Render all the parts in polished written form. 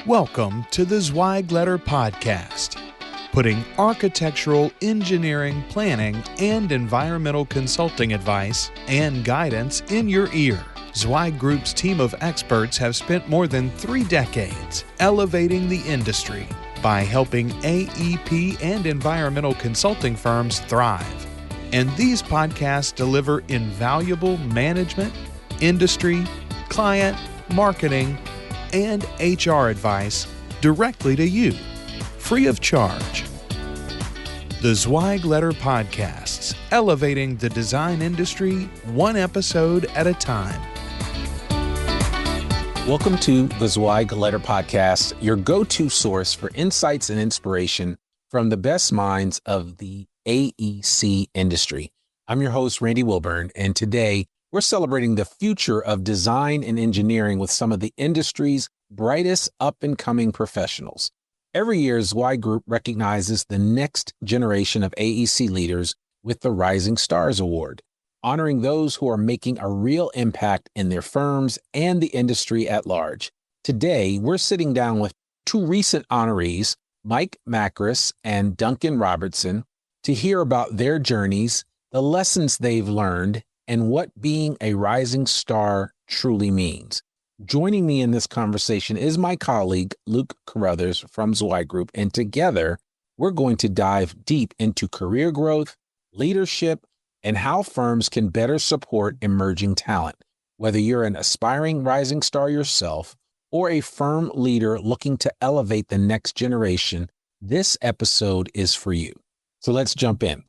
Welcome to the Zweigletter Podcast, putting architectural, engineering, planning, and environmental consulting advice and guidance in your ear. Zweig Group's team of experts have spent more than 3 decades elevating the industry by helping AEP and environmental consulting firms thrive. And these podcasts deliver invaluable management, industry, client, marketing, and HR advice directly to you, free of charge. The Zweigletter Podcasts, elevating the design industry one episode at a time. Welcome to the Zweigletter Podcast, your go-to source for insights and inspiration from the best minds of the AEC industry. I'm your host, Randy Wilburn, and today we're celebrating the future of design and engineering with some of the industry's brightest up-and-coming professionals. Every year, Zweig Group recognizes the next generation of AEC leaders with the Rising Stars Award, honoring those who are making a real impact in their firms and the industry at large. Today, we're sitting down with 2 recent honorees, Makris and Duncan Robertson, to hear about their journeys, the lessons they've learned, and what being a rising star truly means. Joining me in this conversation is my colleague, Luke Carruthers from Zweig Group, and together we're going to dive deep into career growth, leadership, and how firms can better support emerging talent. Whether you're an aspiring rising star yourself or a firm leader looking to elevate the next generation, this episode is for you. So let's jump in.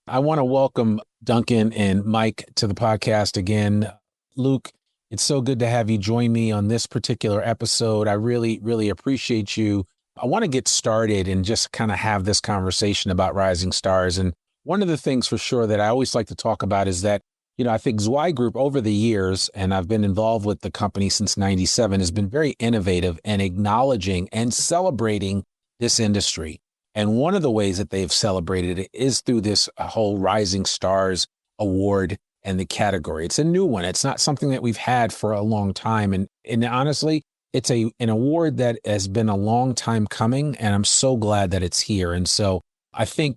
I want to welcome Duncan and Mike to the podcast again. Luke, it's so good to have you join me on this particular episode. I really appreciate you. I want to get started and just kind of have this conversation about rising stars. And one of the things for sure that I always like to talk about is that, I think Zweig Group over the years, and I've been involved with the company since '97, has been very innovative and acknowledging and celebrating this industry. And one of the ways that they've celebrated it is through this whole Rising Stars Award and the category. It's a new one. It's not something that we've had for a long time. And honestly, it's an award that has been a long time coming, and I'm so glad that it's here. And so I think,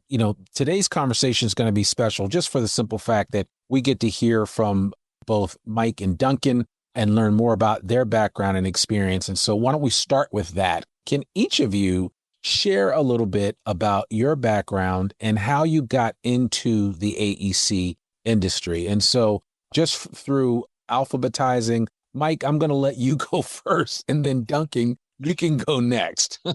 today's conversation is going to be special just for the simple fact that we get to hear from both Mike and Duncan and learn more about their background and experience. And so why don't we start with that? Can each of you share a little bit about your background and how you got into the AEC industry? And so just through alphabetizing, Mike, I'm going to let you go first, and then Duncan, you can go next.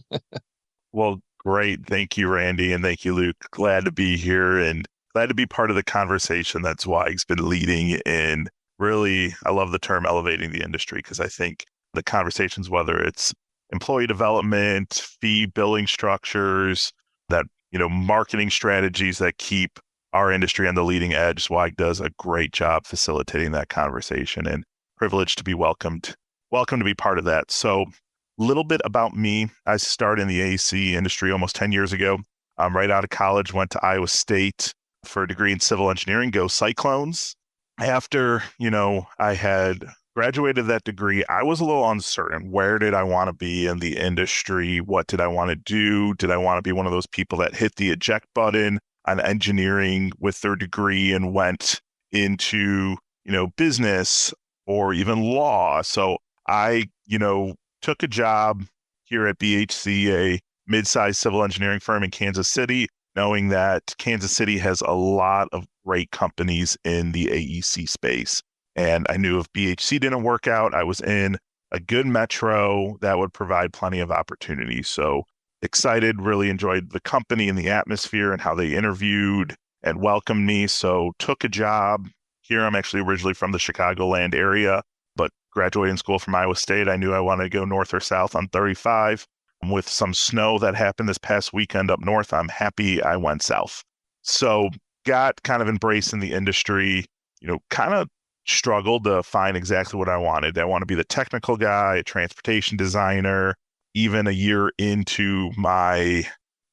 Well, great. Thank you, Randy. And thank you, Luke. Glad to be here and glad to be part of the conversation that Zweig's been leading in. Really, I love the term elevating the industry because I think the conversations, whether it's employee development, fee billing structures, that, marketing strategies that keep our industry on the leading edge. Zweig does a great job facilitating that conversation, and privileged to be welcome to be part of that. So a little bit about me. I started in the AEC industry almost 10 years ago. Right out of college, went to Iowa State for a degree in civil engineering, go Cyclones. After, I had graduated that degree, I was a little uncertain. Where did I want to be in the industry? What did I want to do? Did I want to be one of those people that hit the eject button on engineering with their degree and went into, business or even law? So I, took a job here at BHC, a mid-sized civil engineering firm in Kansas City, knowing that Kansas City has a lot of great companies in the AEC space. And I knew if BHC didn't work out, I was in a good metro that would provide plenty of opportunity. So excited, really enjoyed the company and the atmosphere and how they interviewed and welcomed me. So took a job here. I'm actually originally from the Chicagoland area, but graduating school from Iowa State, I knew I wanted to go north or south on 35. With some snow that happened this past weekend up north, I'm happy I went south. So got kind of embraced in the industry, kind of struggled to find exactly what I wanted. I want to be the technical guy, a transportation designer. Even a year into my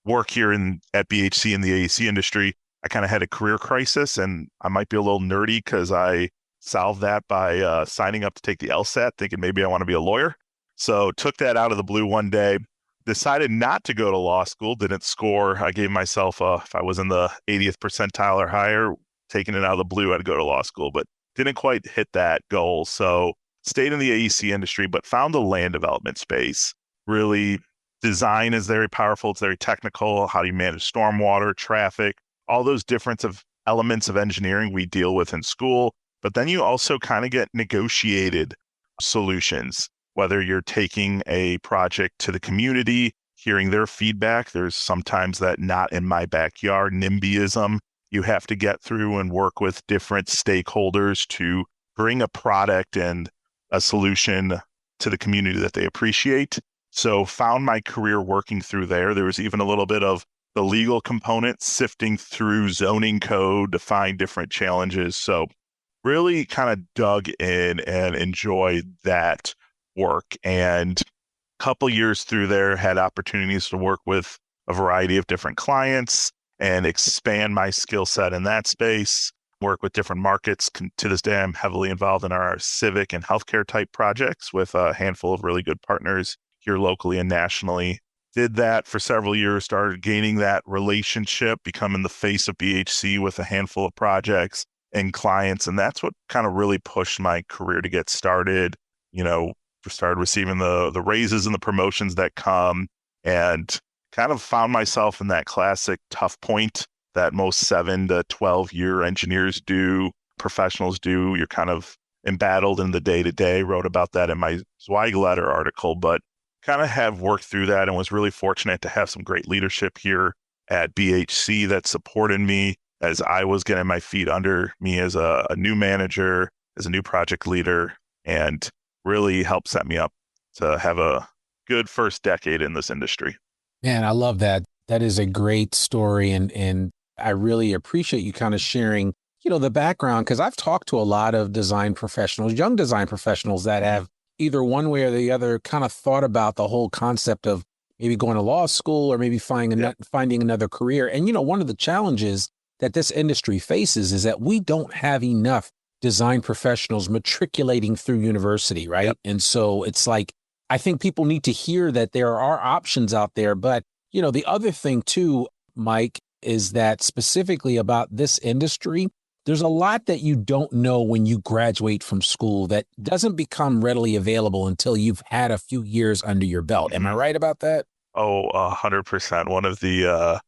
work here at BHC in the AEC industry, I kind of had a career crisis, and I might be a little nerdy because I solved that by signing up to take the LSAT, thinking maybe I want to be a lawyer. So took that out of the blue one day, decided not to go to law school, didn't score. I gave myself, if I was in the 80th percentile or higher, taking it out of the blue, I'd go to law school, but didn't quite hit that goal. So stayed in the AEC industry, but found the land development space. Really, design is very powerful. It's very technical. How do you manage stormwater, traffic, all those different elements of engineering we deal with in school. But then you also kind of get negotiated solutions, whether you're taking a project to the community, hearing their feedback. There's sometimes that not in my backyard NIMBYism you have to get through and work with different stakeholders to bring a product and a solution to the community that they appreciate. So found my career working through there. There was even a little bit of the legal component, sifting through zoning code to find different challenges. So really kind of dug in and enjoyed that work. And a couple years through there, had opportunities to work with a variety of different clients and expand my skill set in that space, work with different markets. To this day, I'm heavily involved in our civic and healthcare type projects with a handful of really good partners here locally and nationally. Did that for several years, started gaining that relationship, becoming the face of BHC with a handful of projects and clients. And that's what kind of really pushed my career to get started. Started receiving the raises and the promotions that come, and kind of found myself in that classic tough point that most 7 to 12 year engineers do, professionals do. You're kind of embattled in the day-to-day. Wrote about that in my Zweig letter article, but kind of have worked through that and was really fortunate to have some great leadership here at BHC that supported me as I was getting my feet under me as a new manager, as a new project leader, and really helped set me up to have a good first decade in this industry. Man, I love that. That is a great story. And I really appreciate you kind of sharing, the background, because I've talked to a lot of design professionals, young design professionals that have either one way or the other kind of thought about the whole concept of maybe going to law school or maybe finding another career. And, one of the challenges that this industry faces is that we don't have enough design professionals matriculating through university, right? Yep. And so it's like, I think people need to hear that there are options out there. But, the other thing too, Mike, is that specifically about this industry, there's a lot that you don't know when you graduate from school that doesn't become readily available until you've had a few years under your belt. Am I right about that? Oh, 100%. One of the,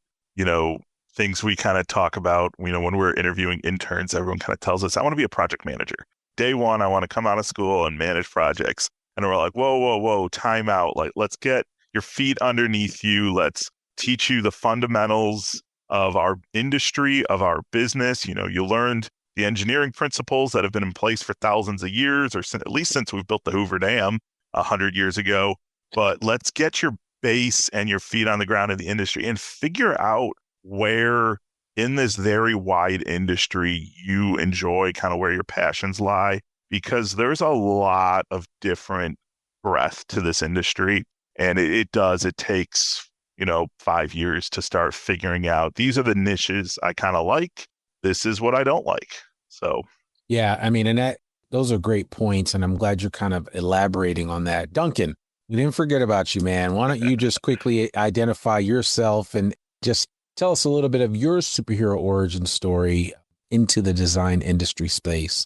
things we kind of talk about, when we're interviewing interns, everyone kind of tells us, I want to be a project manager. Day one, I want to come out of school and manage projects. And we're like, whoa, time out. Like, let's get your feet underneath you. Let's teach you the fundamentals of our industry, of our business. You learned the engineering principles that have been in place for thousands of years, or at least since we've built the Hoover Dam 100 years ago. But let's get your base and your feet on the ground in the industry and figure out where in this very wide industry you enjoy, kind of where your passions lie, because there's a lot of different breadth to this industry. And it takes, 5 years to start figuring out, these are the niches I kind of like. This is what I don't like. So, yeah, and those are great points. And I'm glad you're kind of elaborating on that. Duncan, we didn't forget about you, man. Why don't you just quickly identify yourself and just tell us a little bit of your superhero origin story into the design industry space.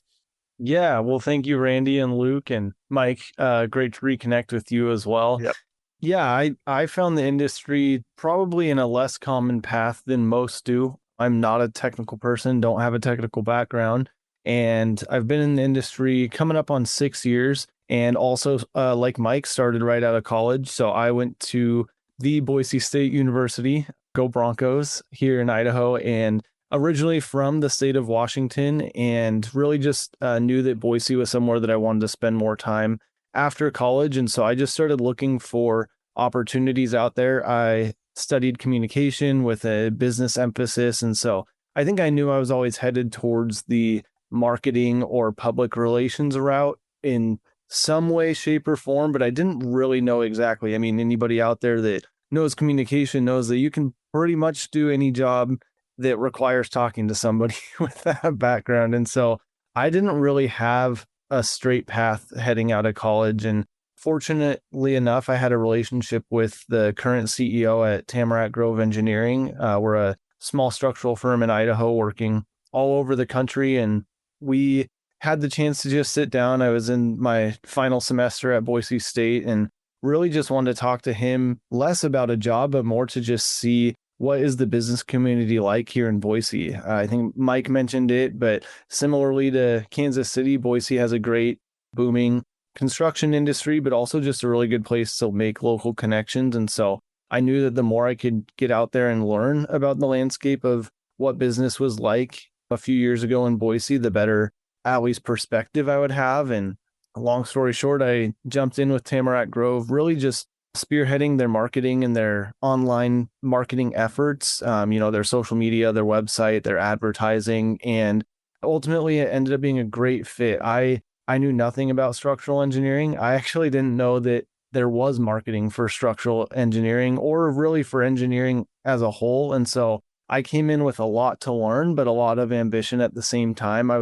Yeah, well, thank you, Randy and Luke and Mike. Great to reconnect with you as well. Yep. Yeah, I found the industry probably in a less common path than most do. I'm not a technical person, don't have a technical background, and I've been in the industry coming up on 6 years, and also, like Mike, started right out of college. So I went to the Boise State University, go Broncos, here in Idaho, and originally from the state of Washington, and really just knew that Boise was somewhere that I wanted to spend more time after college. And so I just started looking for opportunities out there. I studied communication with a business emphasis. And so I think I knew I was always headed towards the marketing or public relations route in some way, shape, or form, but I didn't really know exactly. I mean, anybody out there that knows communication knows that you can pretty much do any job that requires talking to somebody with that background. And so I didn't really have a straight path heading out of college, and fortunately enough, I had a relationship with the current CEO at Tamarack Grove Engineering. We're a small structural firm in Idaho working all over the country. And we had the chance to just sit down. I was in my final semester at Boise State and really just wanted to talk to him less about a job, but more to just see what is the business community like here in Boise. I think Mike mentioned it, but similarly to Kansas City, Boise has a great booming construction industry, but also just a really good place to make local connections. And so I knew that the more I could get out there and learn about the landscape of what business was like a few years ago in Boise, the better at least perspective I would have. And long story short, I jumped in with Tamarack Grove, really just spearheading their marketing and their online marketing efforts, their social media, their website, their advertising. And ultimately it ended up being a great fit. I knew nothing about structural engineering. I actually didn't know that there was marketing for structural engineering or really for engineering as a whole. And so I came in with a lot to learn, but a lot of ambition at the same time. It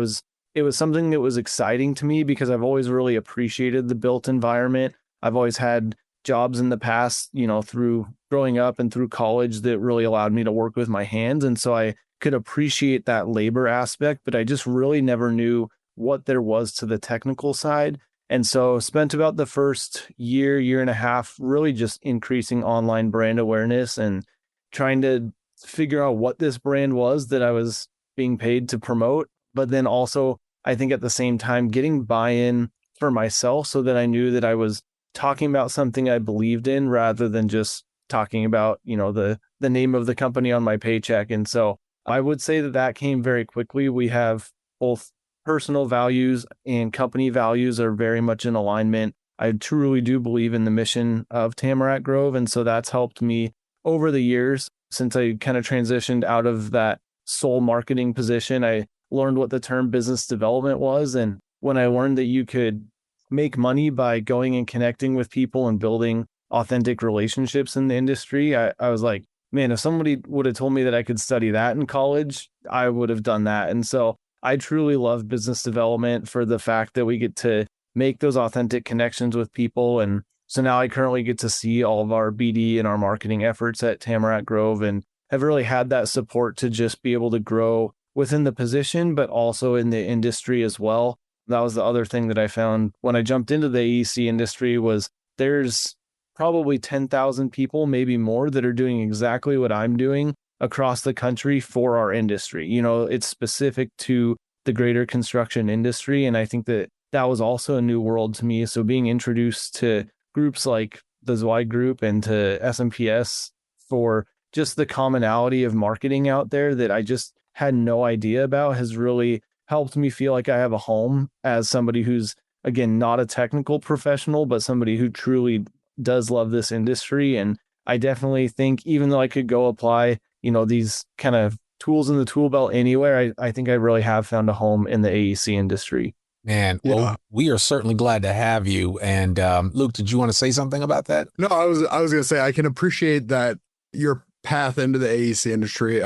was something that was exciting to me because I've always really appreciated the built environment. I've always had jobs in the past, through growing up and through college that really allowed me to work with my hands. And so I could appreciate that labor aspect, but I just really never knew what there was to the technical side. And so spent about the first year and a half, really just increasing online brand awareness and trying to figure out what this brand was that I was being paid to promote. But then also, I think at the same time, getting buy-in for myself so that I knew that I was talking about something I believed in rather than just talking about, the name of the company on my paycheck. And so I would say that came very quickly. We have both personal values and company values are very much in alignment. I truly do believe in the mission of Tamarack Grove. And so that's helped me over the years since I kind of transitioned out of that sole marketing position. I learned what the term business development was. And when I learned that you could make money by going and connecting with people and building authentic relationships in the industry, I was like, man, if somebody would have told me that I could study that in college, I would have done that. And so I truly love business development for the fact that we get to make those authentic connections with people. And so now I currently get to see all of our BD and our marketing efforts at Tamarack Grove and have really had that support to just be able to grow within the position, but also in the industry as well. That was the other thing that I found when I jumped into the AEC industry was there's probably 10,000 people, maybe more, that are doing exactly what I'm doing across the country for our industry. It's specific to the greater construction industry. And I think that was also a new world to me. So being introduced to groups like the Zweig Group and to SMPS for just the commonality of marketing out there that I just had no idea about has really helped me feel like I have a home as somebody who's, again, not a technical professional, but somebody who truly does love this industry. And I definitely think even though I could go apply, these kind of tools in the tool belt anywhere, I think I really have found a home in the AEC industry. Man, well, we are certainly glad to have you. And Luke, did you want to say something about that? No, I was going to say I can appreciate that your path into the AEC industry.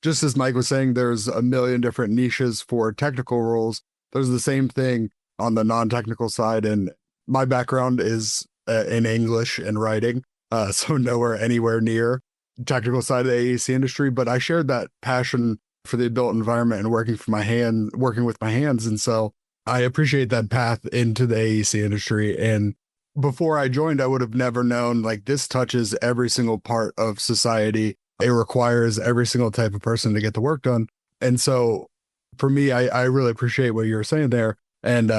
Just as Mike was saying, there's a million different niches for technical roles. There's the same thing on the non-technical side. And my background is in English and writing, so nowhere anywhere near the technical side of the AEC industry. But I shared that passion for the built environment and working with my hands. And so I appreciate that path into the AEC industry. And before I joined, I would have never known, like, this touches every single part of society. It requires every single type of person to get the work done. And so for me, I really appreciate what you were saying there. And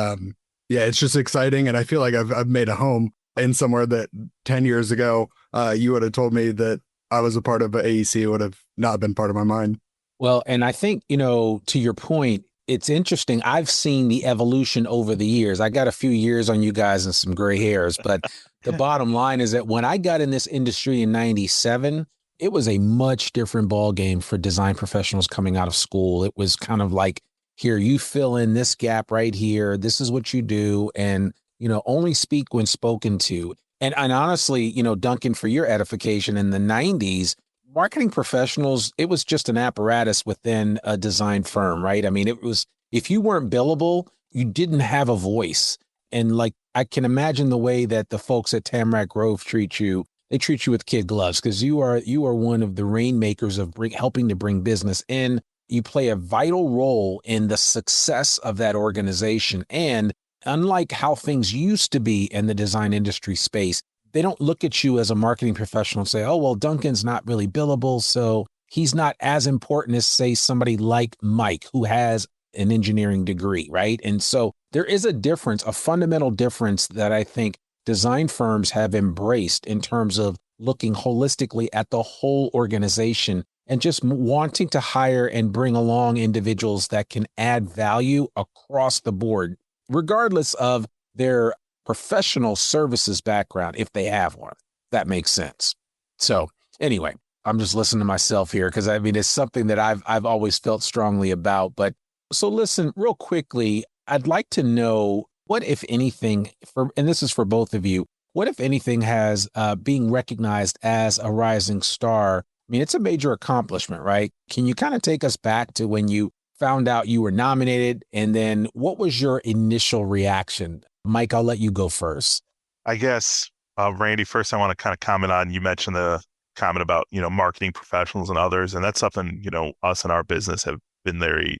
it's just exciting. And I feel like I've made a home in somewhere that 10 years ago, you would have told me that I was a part of AEC. It would have not been part of my mind. Well, and I think, to your point, it's interesting. I've seen the evolution over the years. I got a few years on you guys and some gray hairs, but the bottom line is that when I got in this industry in 97, it was a much different ball game for design professionals coming out of school. It was kind of like, here, you fill in this gap right here. This is what you do. And, only speak when spoken to. And honestly, Duncan, for your edification, in the 90s, marketing professionals, it was just an apparatus within a design firm, right? I mean, it was, if you weren't billable, you didn't have a voice. And like, I can imagine the way that the folks at Tamarack Grove treat you. They treat you with kid gloves because you are one of the rainmakers of helping to bring business in. You play a vital role in the success of that organization. And unlike how things used to be in the design industry space, they don't look at you as a marketing professional and say, oh, well, Duncan's not really billable, so he's not as important as, say, somebody like Mike, who has an engineering degree, right? And so there is a difference, a fundamental difference that I think design firms have embraced in terms of looking holistically at the whole organization and just wanting to hire and bring along individuals that can add value across the board, regardless of their professional services background, if they have one. That makes sense. So anyway, I'm just listening to myself here because I mean, it's something that I've always felt strongly about. But so listen, real quickly, I'd like to know what, if anything, and this is for both of you, what, if anything, has being recognized as a rising star? I mean, it's a major accomplishment, right? Can you kind of take us back to when you found out you were nominated, and then what was your initial reaction? Mike, I'll let you go first. I guess, Randy, first I want to kind of comment on, you mentioned the comment about, marketing professionals and others. And that's something, us in our business have been very,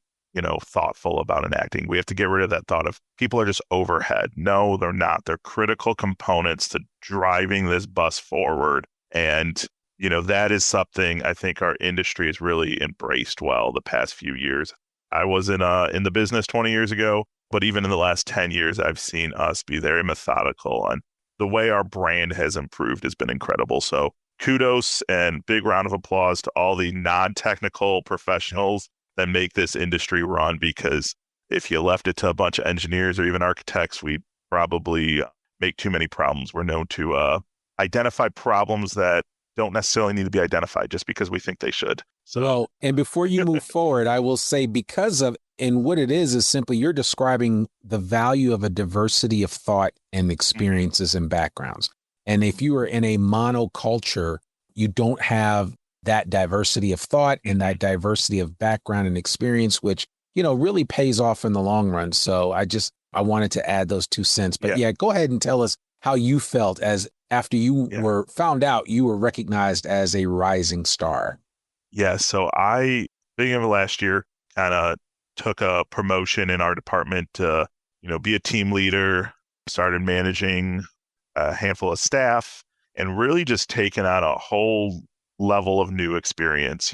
thoughtful about enacting. We have to get rid of that thought of people are just overhead. No, they're not. They're critical components to driving this bus forward. And, that is something I think our industry has really embraced well the past few years. I was in the business 20 years ago, but even in the last 10 years, I've seen us be very methodical, and the way our brand has improved has been incredible. So kudos and big round of applause to all the non-technical professionals that make this industry run, because if you left it to a bunch of engineers or even architects, we'd probably make too many problems. We're known to identify problems that don't necessarily need to be identified just because we think they should. So, and before you move forward, I will say, because of, and what it is simply you're describing the value of a diversity of thought and experiences and backgrounds. And if you are in a monoculture, you don't have that diversity of thought and that diversity of background and experience, which, really pays off in the long run. So I wanted to add those 2 cents. But yeah, go ahead and tell us how you felt as after you were found out you were recognized as a rising star. Yeah, so beginning of last year, kind of took a promotion in our department to, be a team leader, started managing a handful of staff, and really just taken on a whole level of new experience.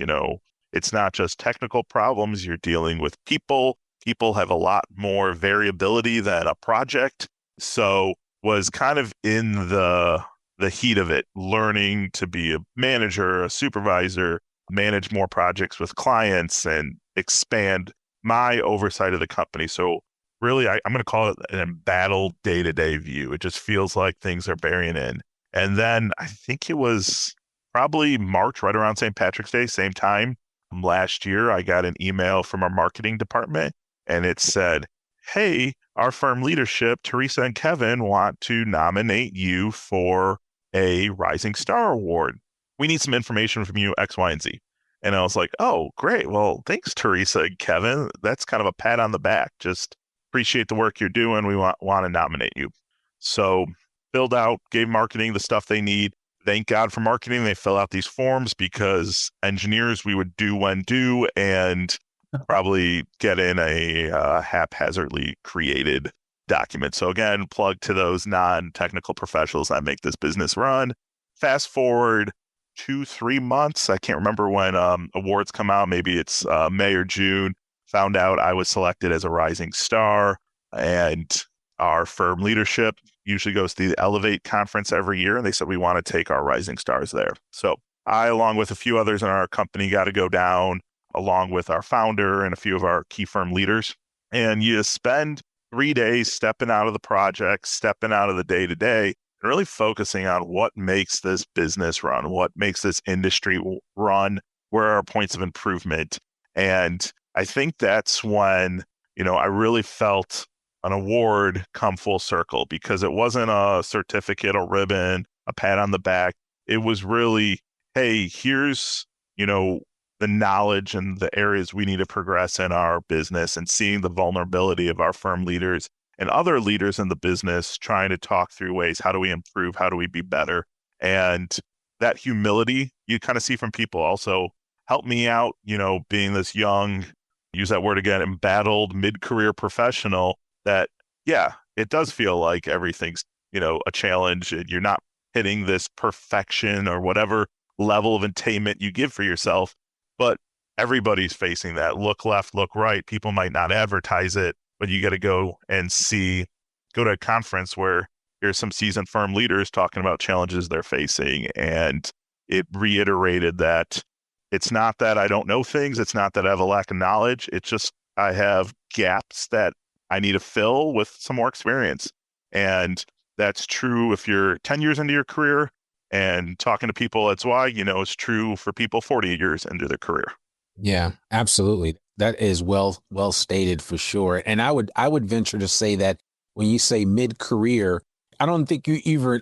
It's not just technical problems. You're dealing with people. People have a lot more variability than a project. So was kind of in the heat of it, learning to be a manager, a supervisor, manage more projects with clients, and expand my oversight of the company. So really, I'm going to call it an embattled day-to-day view. It just feels like things are bearing in. And then I think it was probably March, right around St. Patrick's Day, same time last year, I got an email from our marketing department, and it said, hey, our firm leadership, Teresa and Kevin, want to nominate you for a Rising Star Award. We need some information from you, X, Y, and Z. And I was like, oh, great. Well, thanks, Teresa and Kevin. That's kind of a pat on the back. Just appreciate the work you're doing. We want to nominate you. So filled out, gave marketing the stuff they need. Thank God for marketing. They fill out these forms, because engineers, we would do when due and probably get in a haphazardly created document. So again, plug to those non-technical professionals that make this business run. Fast forward 2-3 months. I can't remember when awards come out. Maybe it's May or June. Found out I was selected as a rising star, and our firm leadership usually goes to the Elevate conference every year, and they said we want to take our rising stars there. So I, along with a few others in our company, got to go down along with our founder and a few of our key firm leaders. And you spend 3 days stepping out of the project, stepping out of the day-to-day, and really focusing on what makes this business run, what makes this industry run, where are our points of improvement. And I think that's when, I really felt an award come full circle, because it wasn't a certificate, a ribbon, a pat on the back. It was really, hey, here's, the knowledge and the areas we need to progress in our business, and seeing the vulnerability of our firm leaders and other leaders in the business trying to talk through ways, how do we improve? How do we be better? And that humility you kind of see from people also help me out, being this young, use that word again, embattled mid-career professional that, yeah, it does feel like everything's, a challenge and you're not hitting this perfection or whatever level of attainment you give for yourself. But everybody's facing that. Look left, look right. People might not advertise it, but you got to go and go to a conference where there's some seasoned firm leaders talking about challenges they're facing. And it reiterated that it's not that I don't know things. It's not that I have a lack of knowledge. It's just I have gaps that I need to fill with some more experience. And that's true if you're 10 years into your career, and talking to people, that's why, it's true for people 40 years into their career. Yeah, absolutely. That is well stated for sure. And I would venture to say that when you say mid-career, I don't think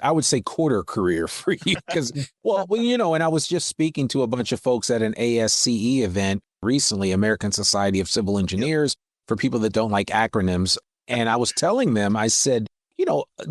I would say quarter career for you because, and I was just speaking to a bunch of folks at an ASCE event recently, American Society of Civil Engineers, for people that don't like acronyms. And I was telling them, I said,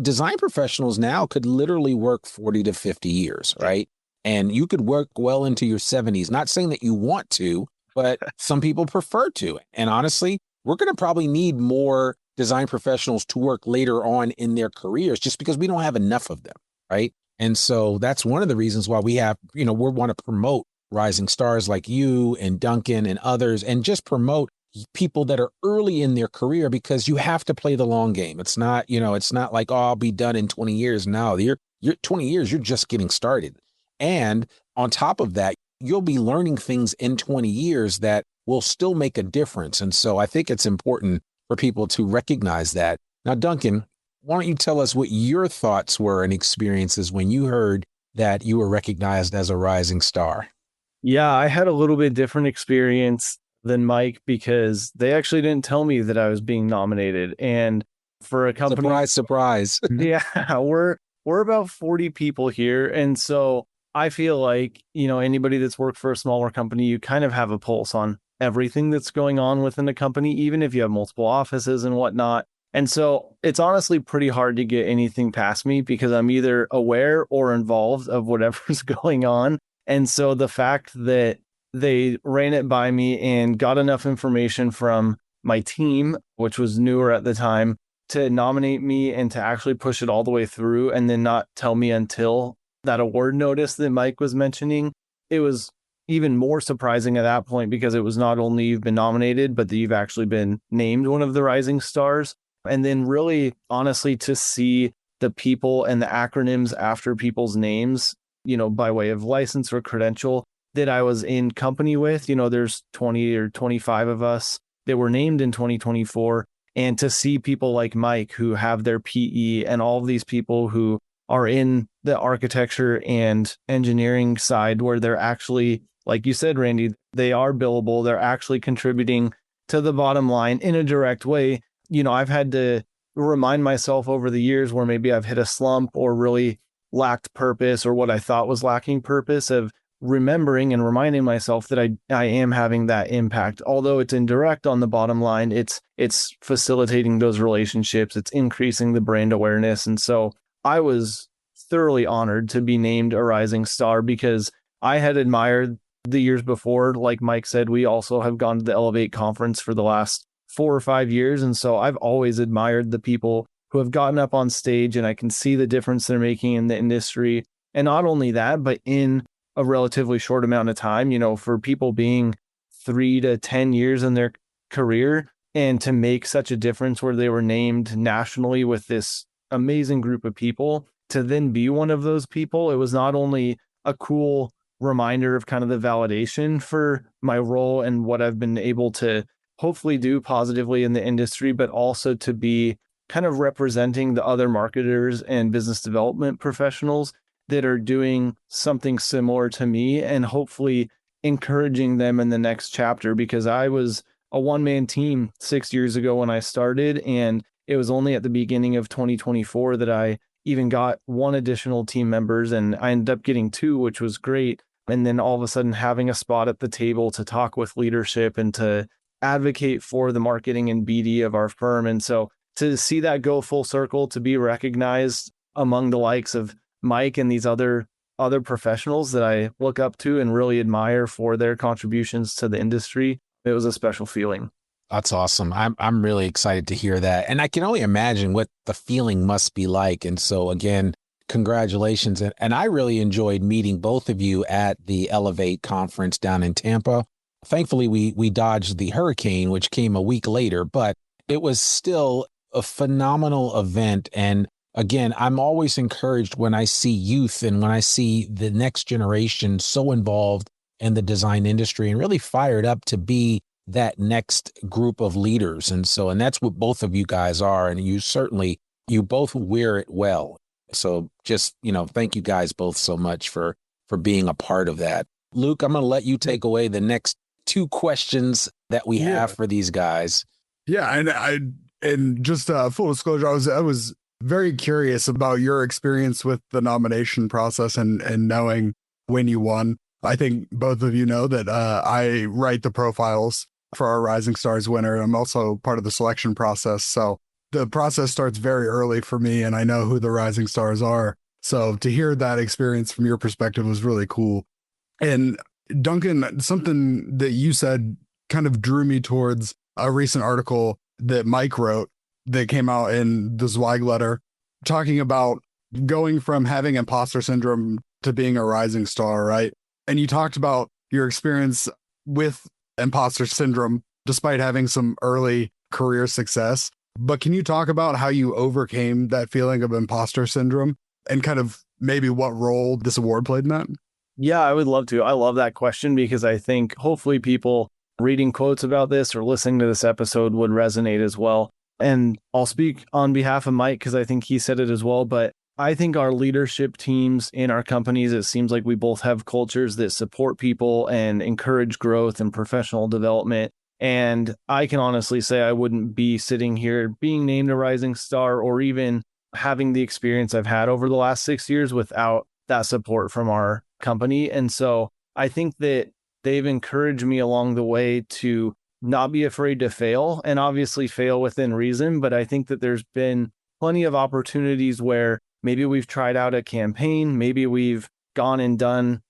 design professionals now could literally work 40 to 50 years, right? And you could work well into your 70s. Not saying that you want to, but some people prefer to. And honestly, we're going to probably need more design professionals to work later on in their careers just because we don't have enough of them, right? And so that's one of the reasons why we have, we want to promote rising stars like you and Duncan and others, and just promote people that are early in their career, because you have to play the long game. It's not, it's not like, oh, I'll be done in 20 years. No, you're 20 years, you're just getting started. And on top of that, you'll be learning things in 20 years that will still make a difference. And so I think it's important for people to recognize that. Now, Duncan, why don't you tell us what your thoughts were and experiences when you heard that you were recognized as a rising star? Yeah, I had a little bit different experience than Mike because they actually didn't tell me that I was being nominated. And for a company, surprise. Yeah, we're about 40 people here. And so I feel like, anybody that's worked for a smaller company, you kind of have a pulse on everything that's going on within a company, even if you have multiple offices and whatnot. And so it's honestly pretty hard to get anything past me because I'm either aware or involved of whatever's going on. And so the fact that they ran it by me and got enough information from my team, which was newer at the time, to nominate me and to actually push it all the way through and then not tell me until that award notice that Mike was mentioning, it was even more surprising at that point because it was not only you've been nominated, but that you've actually been named one of the rising stars. And then really, honestly, to see the people and the acronyms after people's names, by way of license or credential that I was in company with, there's 20 or 25 of us that were named in 2024. And to see people like Mike who have their PE and all of these people who are in the architecture and engineering side where they're actually, like you said, Randy, they are billable. They're actually contributing to the bottom line in a direct way. I've had to remind myself over the years where maybe I've hit a slump or really lacked purpose or what I thought was lacking purpose of remembering and reminding myself that I am having that impact. Although it's indirect on the bottom line, it's facilitating those relationships. It's increasing the brand awareness. And so I was thoroughly honored to be named a rising star because I had admired the years before. Like Mike said, we also have gone to the Elevate conference for the last 4 or 5 years. And so I've always admired the people who have gotten up on stage, and I can see the difference they're making in the industry. And not only that, but in a relatively short amount of time, for people being 3 to 10 years in their career and to make such a difference where they were named nationally with this amazing group of people, to then be one of those people. It was not only a cool reminder of kind of the validation for my role and what I've been able to hopefully do positively in the industry, but also to be kind of representing the other marketers and business development professionals that are doing something similar to me and hopefully encouraging them in the next chapter, because I was a one-man team 6 years ago when I started, and it was only at the beginning of 2024 that I even got one additional team members, and I ended up getting 2, which was great. And then all of a sudden having a spot at the table to talk with leadership and to advocate for the marketing and BD of our firm. And so to see that go full circle, to be recognized among the likes of Mike and these other professionals that I look up to and really admire for their contributions to the industry, it was a special feeling. That's awesome. I'm really excited to hear that. And I can only imagine what the feeling must be like. And so again, congratulations. And I really enjoyed meeting both of you at the Elevate conference down in Tampa. Thankfully, we dodged the hurricane, which came a week later, but it was still a phenomenal event. And again, I'm always encouraged when I see youth and when I see the next generation so involved in the design industry and really fired up to be that next group of leaders. And that's what both of you guys are. And you both wear it well. So just, thank you guys both so much for being a part of that. Luke, I'm going to let you take away the next two questions that we have for these guys. Yeah. And just full disclosure, I was very curious about your experience with the nomination process and knowing when you won. I think both of you know that I write the profiles for our Rising Stars winner. I'm also part of the selection process. So the process starts very early for me, and I know who the Rising Stars are. So to hear that experience from your perspective was really cool. And Duncan, something that you said kind of drew me towards a recent article that Mike wrote that came out in the Zweig letter, talking about going from having imposter syndrome to being a rising star, right? And you talked about your experience with imposter syndrome, despite having some early career success. But can you talk about how you overcame that feeling of imposter syndrome and kind of maybe what role this award played in that? Yeah, I would love to. I love that question because I think hopefully people reading quotes about this or listening to this episode would resonate as well. And I'll speak on behalf of Mike because I think he said it as well. But I think our leadership teams in our companies, it seems like we both have cultures that support people and encourage growth and professional development. And I can honestly say I wouldn't be sitting here being named a rising star or even having the experience I've had over the last 6 years without that support from our company. And so I think that they've encouraged me along the way to not be afraid to fail and obviously fail within reason. But I think that there's been plenty of opportunities where maybe we've tried out a campaign, maybe we've gone and done,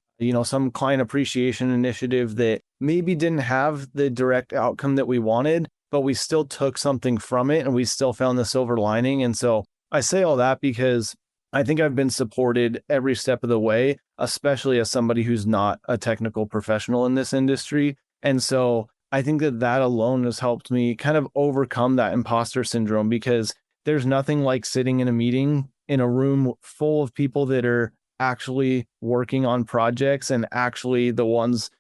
some client appreciation initiative that maybe didn't have the direct outcome that we wanted, but we still took something from it and we still found the silver lining. And so I say all that because I think I've been supported every step of the way, especially as somebody who's not a technical professional in this industry. And so I think that alone has helped me kind of overcome that imposter syndrome because there's nothing like sitting in a meeting in a room full of people that are actually working on projects and actually the ones,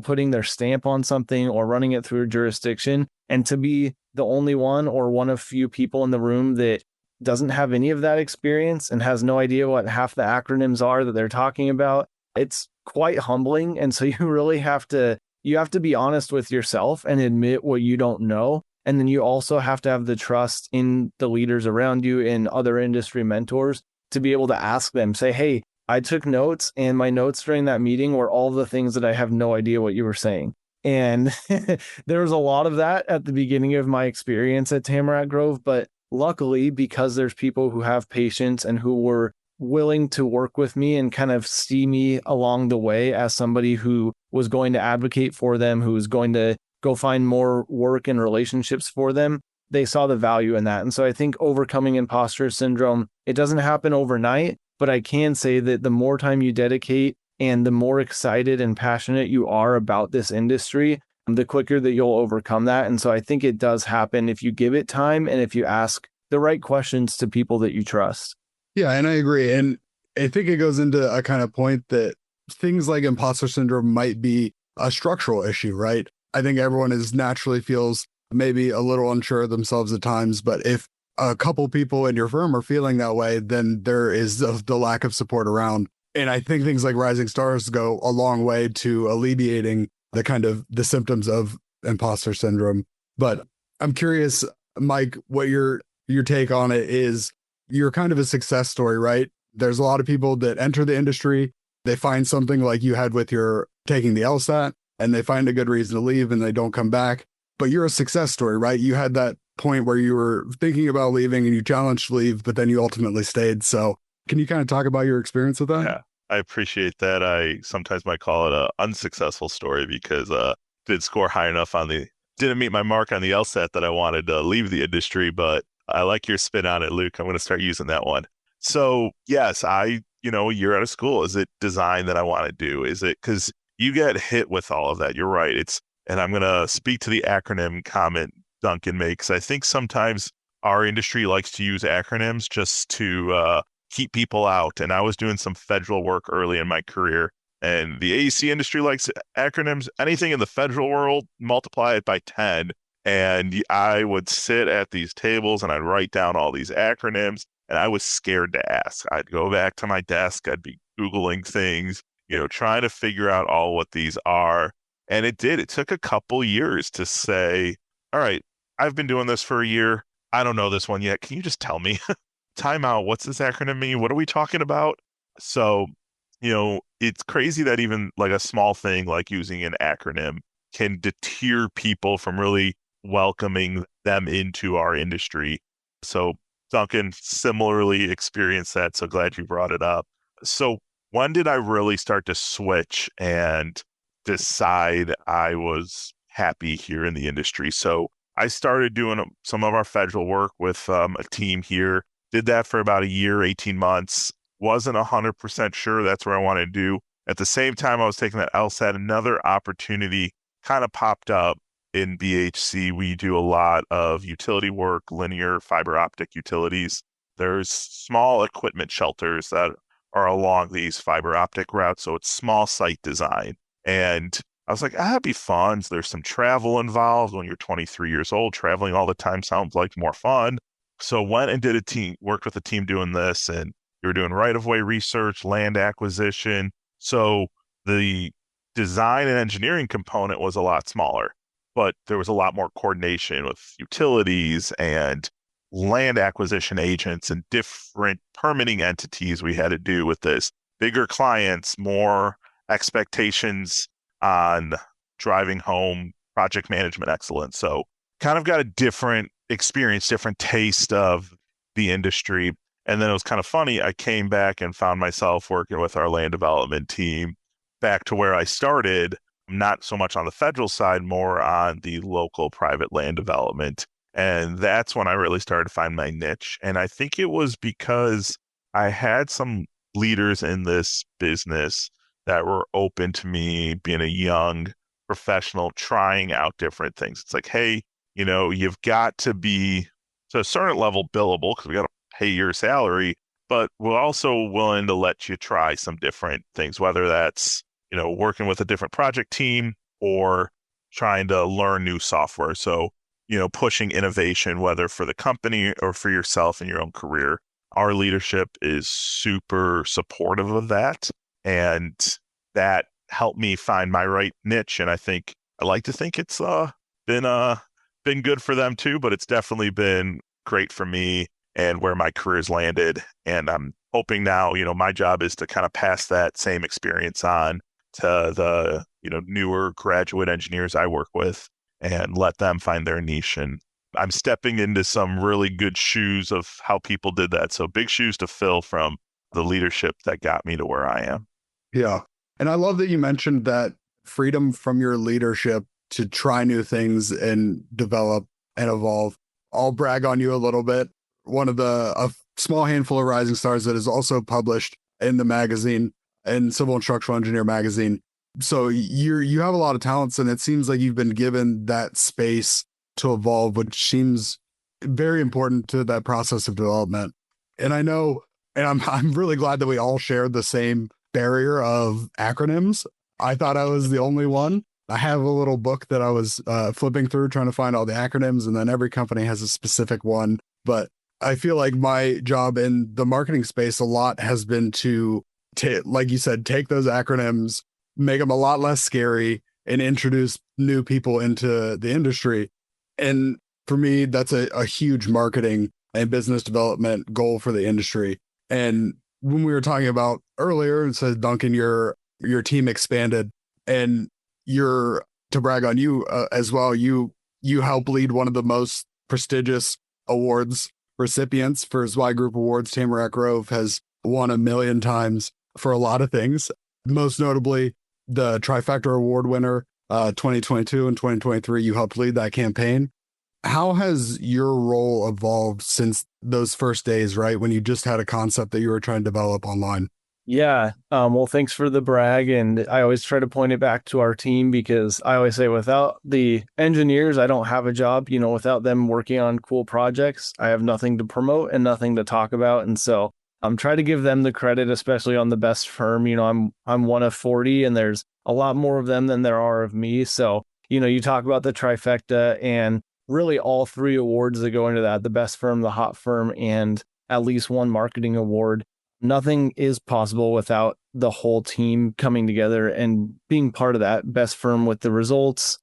putting their stamp on something or running it through a jurisdiction, and to be the only one or one of few people in the room that doesn't have any of that experience and has no idea what half the acronyms are that they're talking about. It's quite humbling. And so you really have to be honest with yourself and admit what you don't know. And then you also have to have the trust in the leaders around you and other industry mentors to be able to ask them, say, hey, I took notes and my notes during that meeting were all the things that I have no idea what you were saying. And there was a lot of that at the beginning of my experience at Tamarack Grove. But luckily, because there's people who have patience and who were willing to work with me and kind of see me along the way as somebody who was going to advocate for them, who was going to go find more work and relationships for them, they saw the value in that. And so I think overcoming imposter syndrome, it doesn't happen overnight, but I can say that the more time you dedicate and the more excited and passionate you are about this industry, the quicker that you'll overcome that. And so I think it does happen if you give it time and if you ask the right questions to people that you trust. Yeah, and I agree. And I think it goes into a kind of point that things like imposter syndrome might be a structural issue, right? I think everyone naturally feels maybe a little unsure of themselves at times, but if a couple people in your firm are feeling that way, then there is the lack of support around. And I think things like Rising Stars go a long way to alleviating the symptoms of imposter syndrome. But I'm curious, Mike, what your take on it is. You're kind of a success story, right? There's a lot of people that enter the industry, they find something like you had with your taking the LSAT, and they find a good reason to leave and they don't come back. But you're a success story, right? You had that point where you were thinking about leaving and you challenged to leave, but then you ultimately stayed. So can you kind of talk about your experience with that? Yeah, I appreciate that. I sometimes might call it a unsuccessful story because did score high enough on didn't meet my mark on the LSAT that I wanted to leave the industry, but I like your spin on it, Luke. I'm going to start using that one. So yes, a year out of school, is it design that I want to do? Is it because you get hit with all of that? You're right. And I'm going to speak to the acronym comment Duncan makes. I think sometimes our industry likes to use acronyms just to keep people out. And I was doing some federal work early in my career, and the AEC industry likes acronyms. Anything in the federal world, multiply it by 10. And I would sit at these tables and I'd write down all these acronyms, and I was scared to ask. I'd go back to my desk, I'd be Googling things, trying to figure out all what these are. And it took a couple years to say, all right, I've been doing this for a year. I don't know this one yet. Can you just tell me? Time out. What's this acronym mean? What are we talking about? So, it's crazy that even like a small thing like using an acronym can deter people from really welcoming them into our industry. So Duncan similarly experienced that. So glad you brought it up. So when did I really start to switch and decide I was happy here in the industry? So I started doing some of our federal work with a team here. Did that for about a year, 18 months. Wasn't 100% sure that's where I wanted to do. At the same time I was taking that LSAT, another opportunity kind of popped up in BHC. We do a lot of utility work, linear fiber optic utilities. There's small equipment shelters that are along these fiber optic routes. So it's small site design. And I was like, that'd be fun. So there's some travel involved. When you're 23 years old, traveling all the time sounds like more fun. So went and worked with a team doing this, and you were doing right-of-way research, land acquisition. So the design and engineering component was a lot smaller, but there was a lot more coordination with utilities and land acquisition agents and different permitting entities we had to do with this. Bigger clients, more expectations on driving home project management excellence. So kind of got a different experience, different taste of the industry. And then it was kind of funny. I came back and found myself working with our land development team back to where I started, not so much on the federal side, more on the local private land development. And that's when I really started to find my niche. And I think it was because I had some leaders in this business that were open to me being a young professional, trying out different things. It's like, hey, you've got to be to a certain level billable because we got to pay your salary, but we're also willing to let you try some different things, whether that's, working with a different project team or trying to learn new software. So, pushing innovation, whether for the company or for yourself in your own career. Our leadership is super supportive of that. And that helped me find my right niche. And I like to think it's been good for them too, but it's definitely been great for me and where my career's landed. And I'm hoping now, my job is to kind of pass that same experience on to the, newer graduate engineers I work with and let them find their niche. And I'm stepping into some really good shoes of how people did that. So big shoes to fill from the leadership that got me to where I am. Yeah. And I love that you mentioned that freedom from your leadership to try new things and develop and evolve. I'll brag on you a little bit. One of a small handful of rising stars that is also published in the magazine, in Civil and Structural Engineer magazine. So you have a lot of talents, and it seems like you've been given that space to evolve, which seems very important to that process of development. And I know, and I'm really glad that we all shared the same barrier of acronyms. I thought I was the only one. I have a little book that I was flipping through trying to find all the acronyms, and then every company has a specific one. But I feel like my job in the marketing space a lot has been to, like you said, take those acronyms, make them a lot less scary, and introduce new people into the industry. And for me, that's a huge marketing and business development goal for the industry. And when we were talking about earlier, it says, Duncan, your team expanded, and to brag on you as well, you help lead one of the most prestigious awards recipients for Zweig Group Awards. Tamarack Grove has won 1,000,000 times for a lot of things, most notably the Trifecta Award winner 2022 and 2023. You helped lead that campaign. How has your role evolved since those first days, right? When you just had a concept that you were trying to develop online? Yeah. Well, thanks for the brag. And I always try to point it back to our team because I always say without the engineers, I don't have a job. Without them working on cool projects, I have nothing to promote and nothing to talk about. And so I'm trying to give them the credit, especially on the best firm. I'm one of 40 and there's a lot more of them than there are of me. So, you talk about the trifecta and really all 3 awards that go into that, the best firm, the hot firm, and at least one marketing award. Nothing is possible without the whole team coming together and being part of that. Best firm with the results,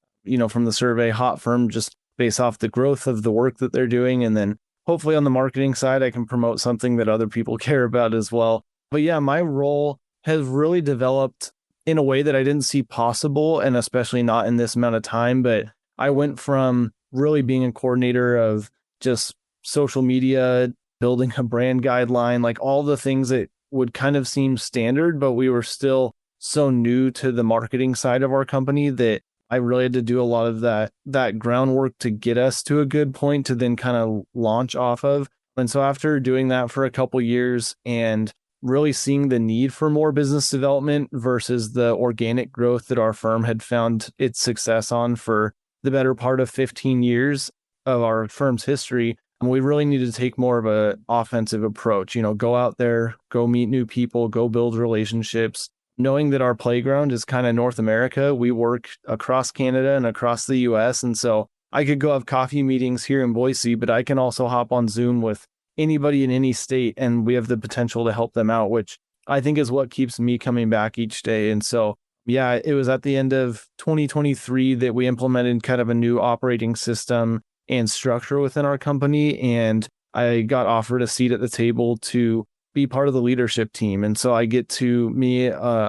from the survey, hot firm just based off the growth of the work that they're doing. And then hopefully on the marketing side, I can promote something that other people care about as well. But yeah, my role has really developed in a way that I didn't see possible, and especially not in this amount of time. But I went from really being a coordinator of just social media, building a brand guideline, like all the things that would kind of seem standard, but we were still so new to the marketing side of our company that I really had to do a lot of that groundwork to get us to a good point to then kind of launch off of. And so after doing that for a couple years and really seeing the need for more business development versus the organic growth that our firm had found its success on for the better part of 15 years of our firm's history, we really need to take more of an offensive approach. Go out there, go meet new people, go build relationships, knowing that our playground is kind of North America. We work across Canada and across the US. And so I could go have coffee meetings here in Boise, but I can also hop on Zoom with anybody in any state, and we have the potential to help them out, which I think is what keeps me coming back each day. And so, yeah, it was at the end of 2023 that we implemented kind of a new operating system and structure within our company. And I got offered a seat at the table to be part of the leadership team. And so I get to,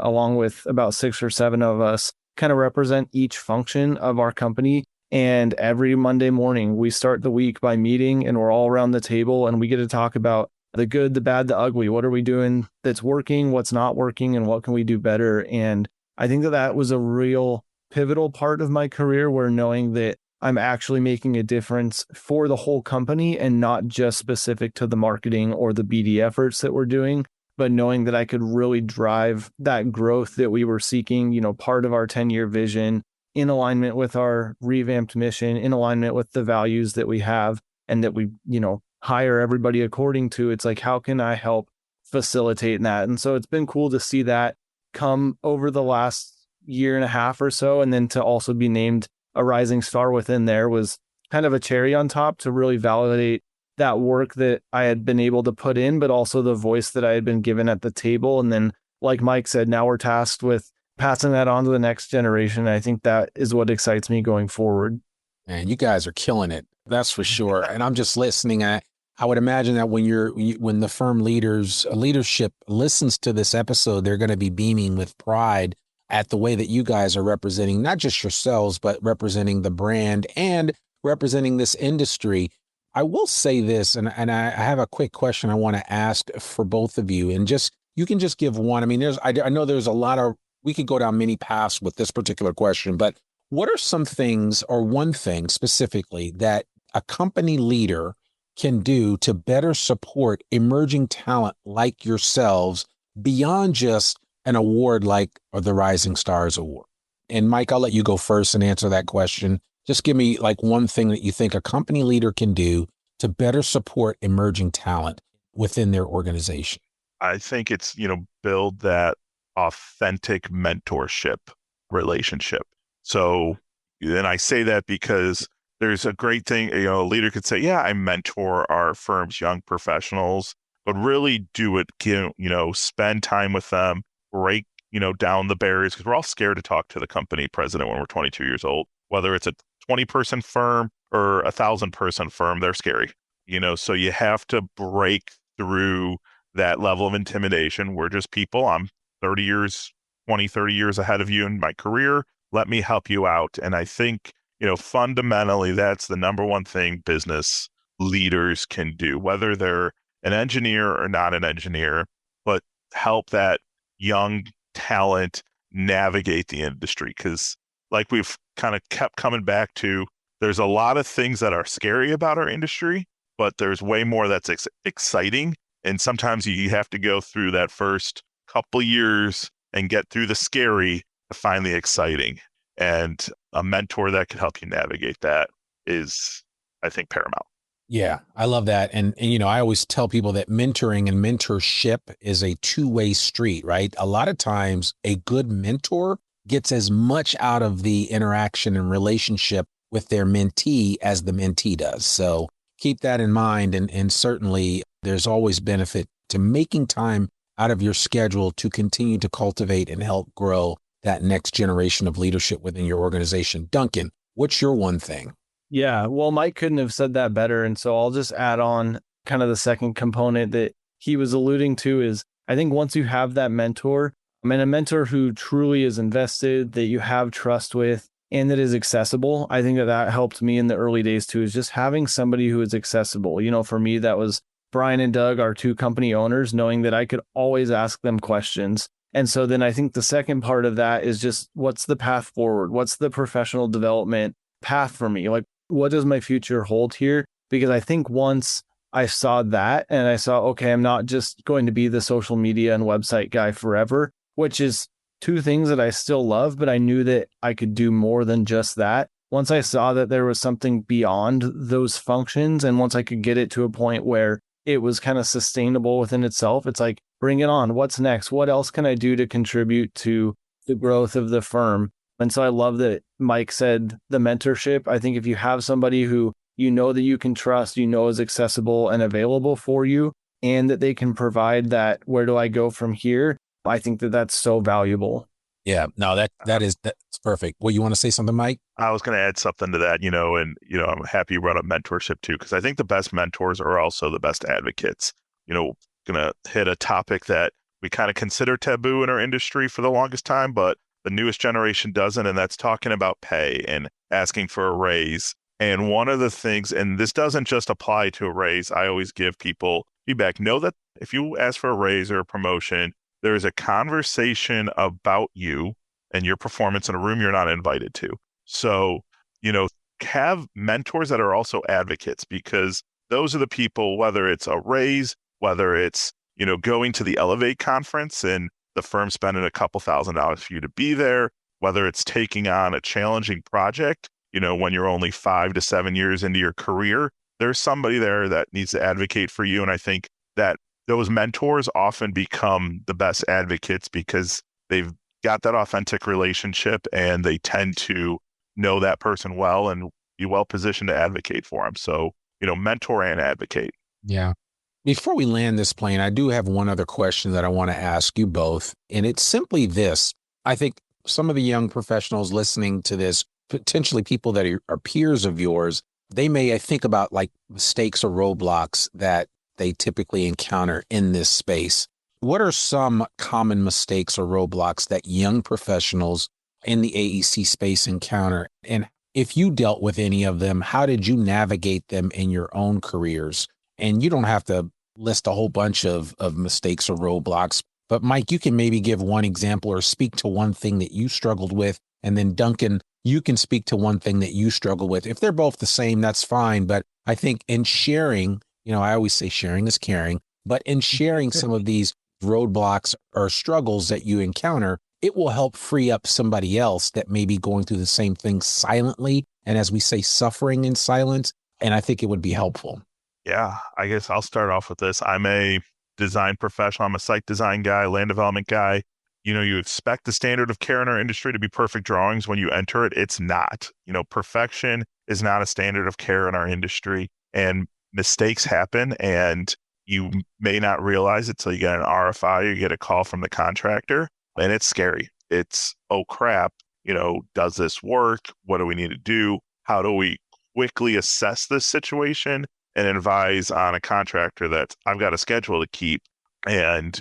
along with about 6 or 7 of us, kind of represent each function of our company. And every Monday morning, we start the week by meeting, and we're all around the table and we get to talk about the good, the bad, the ugly. What are we doing that's working, what's not working, and what can we do better? And I think that was a real pivotal part of my career, where knowing that I'm actually making a difference for the whole company and not just specific to the marketing or the BD efforts that we're doing, but knowing that I could really drive that growth that we were seeking, part of our 10-year vision, in alignment with our revamped mission, in alignment with the values that we have and that we, hire everybody according to. It's like, how can I help facilitate that? And so it's been cool to see that come over the last year and a half or so. And then to also be named a rising star within there was kind of a cherry on top to really validate that work that I had been able to put in, but also the voice that I had been given at the table. And then, like Mike said, now we're tasked with passing that on to the next generation. I think that is what excites me going forward. Man, you guys are killing it. That's for sure. And I'm just listening. I would imagine that when the firm leadership listens to this episode, they're going to be beaming with pride at the way that you guys are representing not just yourselves, but representing the brand and representing this industry. I will say this, and I have a quick question I want to ask for both of you, and you can just give one. I mean, I know there's a lot of, we could go down many paths with this particular question, but what are some things, or one thing specifically, that a company leader can do to better support emerging talent like yourselves beyond just an award like the Rising Stars Award? And Mike, I'll let you go first and answer that question. Just give me like one thing that you think a company leader can do to better support emerging talent within their organization. I think it's, build that authentic mentorship relationship. So, and I say that because there's a great thing, a leader could say, yeah, I mentor our firm's young professionals, but really do it, spend time with them, break, down the barriers, because we're all scared to talk to the company president when we're 22 years old. Whether it's a 20-person firm or 1,000-person firm, they're scary, so you have to break through that level of intimidation. We're just people. I'm 30 years ahead of you in my career. Let me help you out. And I think, fundamentally, that's the number one thing business leaders can do, whether they're an engineer or not an engineer, but help that young talent navigate the industry. Because like we've kind of kept coming back to, there's a lot of things that are scary about our industry, but there's way more that's exciting. And sometimes you have to go through that first couple years and get through the scary to find the exciting. And a mentor that can help you navigate that is, I think, paramount. Yeah, I love that. And I always tell people that mentoring and mentorship is a two-way street, right? A lot of times a good mentor gets as much out of the interaction and relationship with their mentee as the mentee does. So keep that in mind. And certainly there's always benefit to making time out of your schedule to continue to cultivate and help grow that next generation of leadership within your organization. Duncan, what's your one thing? Yeah, well, Mike couldn't have said that better. And so I'll just add on kind of the second component that he was alluding to is I think once you have that mentor, and a mentor who truly is invested, that you have trust with, and that is accessible, I think that helped me in the early days too, is just having somebody who is accessible. For me, that was Brian and Doug, our two company owners, knowing that I could always ask them questions. And so then I think the second part of that is just what's the path forward? What's the professional development path for me? Like, what does my future hold here? Because I think once I saw that and I saw, okay, I'm not just going to be the social media and website guy forever, which is two things that I still love, but I knew that I could do more than just that. Once I saw that there was something beyond those functions, and once I could get it to a point where it was kind of sustainable within itself, it's like, bring it on. What's next? What else can I do to contribute to the growth of the firm? And so I love that Mike said the mentorship. I think if you have somebody who that you can trust, is accessible and available for you, and that they can provide that, where do I go from here? I think that that's so valuable. Yeah, no, that's perfect. Well, you want to say something, Mike? I was going to add something to that, I'm happy you brought up mentorship too, because I think the best mentors are also the best advocates. Going to hit a topic that we kind of consider taboo in our industry for the longest time, but the newest generation doesn't, and that's talking about pay and asking for a raise. And one of the things, and this doesn't just apply to a raise, I always give people feedback. Know that if you ask for a raise or a promotion, there is a conversation about you and your performance in a room you're not invited to. So, have mentors that are also advocates, because those are the people, whether it's a raise, whether it's, going to the Elevate conference and the firm spending a couple $1,000s for you to be there, whether it's taking on a challenging project, when you're only 5 to 7 years into your career, there's somebody there that needs to advocate for you. And I think that those mentors often become the best advocates because they've got that authentic relationship and they tend to know that person well and be well positioned to advocate for them. So, mentor and advocate. Yeah. Before we land this plane, I do have one other question that I want to ask you both. And it's simply this. I think some of the young professionals listening to this, potentially people that are peers of yours, they may think about like mistakes or roadblocks that they typically encounter in this space. What are some common mistakes or roadblocks that young professionals in the AEC space encounter? And if you dealt with any of them, how did you navigate them in your own careers? And you don't have to list a whole bunch of mistakes or roadblocks, but Mike, you can maybe give one example or speak to one thing that you struggled with. And then Duncan, you can speak to one thing that you struggle with. If they're both the same, that's fine. But I think in sharing, I always say sharing is caring, but in sharing some of these roadblocks or struggles that you encounter, it will help free up somebody else that may be going through the same thing silently. And as we say, suffering in silence. And I think it would be helpful. Yeah, I guess I'll start off with this. I'm a design professional. I'm a site design guy, land development guy. You expect the standard of care in our industry to be perfect drawings. When you enter it, it's not. Perfection is not a standard of care in our industry, and mistakes happen, and you may not realize it till you get an RFI or you get a call from the contractor, and it's scary. It's, oh crap, does this work? What do we need to do? How do we quickly assess this situation and advise on a contractor that I've got a schedule to keep? And,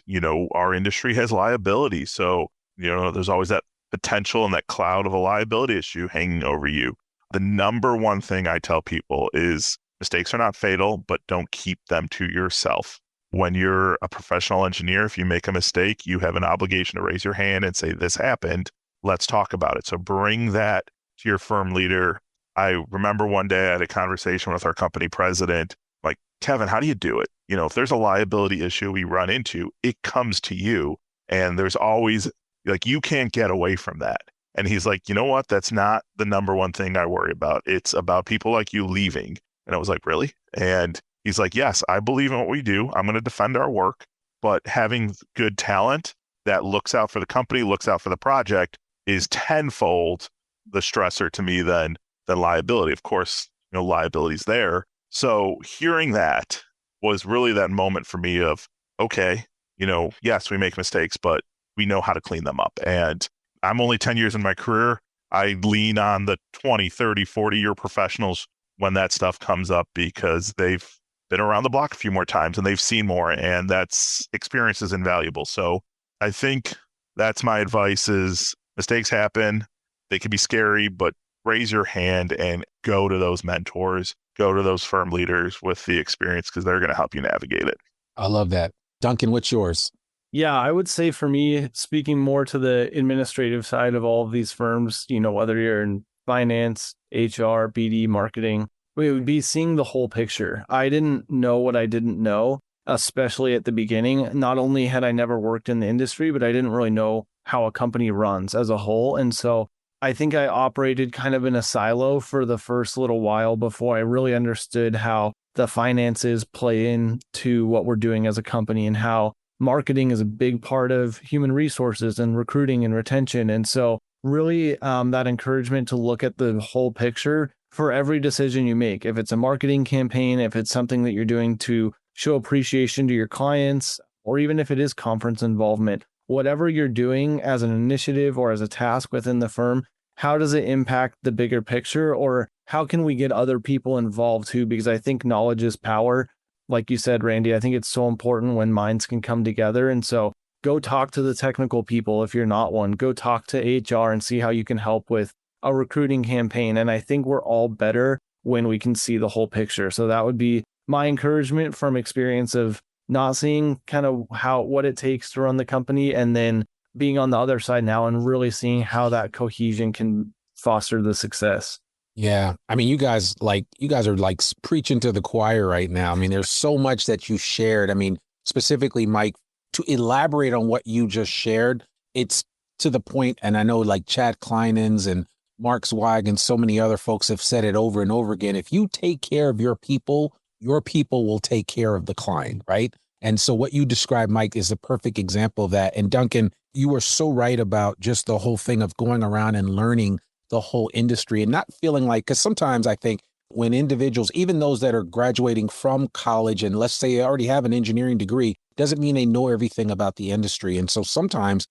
our industry has liability. So, there's always that potential and that cloud of a liability issue hanging over you. The number one thing I tell people is mistakes are not fatal, but don't keep them to yourself. When you're a professional engineer, if you make a mistake, you have an obligation to raise your hand and say, this happened. Let's talk about it. So bring that to your firm leader. I remember one day I had a conversation with our company president, like, Kevin, how do you do it? If there's a liability issue we run into, it comes to you. And there's always, you can't get away from that. And he's like, you know what? That's not the number one thing I worry about. It's about people like you leaving. And I was like, really? And he's like, yes, I believe in what we do. I'm going to defend our work. But having good talent that looks out for the company, looks out for the project is tenfold the stressor to me than liability. Of course, liability's there. So hearing that was really that moment for me of, okay, yes, we make mistakes, but we know how to clean them up. And I'm only 10 years in my career. I lean on the 20, 30, 40-year professionals when that stuff comes up because they've been around the block a few more times and they've seen more, and that's experience is invaluable. So I think that's my advice is mistakes happen. They can be scary, but raise your hand and go to those mentors, go to those firm leaders with the experience because they're going to help you navigate it. I love that. Duncan, what's yours? Yeah, I would say for me, speaking more to the administrative side of all of these firms, whether you're in finance, HR, BD, marketing, it would be seeing the whole picture. I didn't know what I didn't know, especially at the beginning. Not only had I never worked in the industry, but I didn't really know how a company runs as a whole. And so I think I operated kind of in a silo for the first little while before I really understood how the finances play into what we're doing as a company and how marketing is a big part of human resources and recruiting and retention. And so really that encouragement to look at the whole picture for every decision you make. If it's a marketing campaign, if it's something that you're doing to show appreciation to your clients, or even if it is conference involvement, whatever you're doing as an initiative or as a task within the firm, how does it impact the bigger picture? Or how can we get other people involved too? Because I think knowledge is power. Like you said, Randy, I think it's so important when minds can come together. And so go talk to the technical people if you're not one. Go talk to HR and see how you can help with a recruiting campaign. And I think we're all better when we can see the whole picture. So that would be my encouragement from experience of not seeing kind of what it takes to run the company, and then being on the other side now and really seeing how that cohesion can foster the success. Yeah. I mean, you guys are like preaching to the choir right now. I mean, there's so much that you shared. I mean, specifically, Mike, to elaborate on what you just shared, it's to the point, and I know like Chad Kleinens and Mark Zweig and so many other folks have said it over and over again. If you take care of your people will take care of the client, right? And so what you described, Mike, is a perfect example of that. And Duncan, you were so right about just the whole thing of going around and learning the whole industry and not feeling like, because sometimes I think when individuals, even those that are graduating from college and let's say they already have an engineering degree, doesn't mean they know everything about the industry. And so sometimes,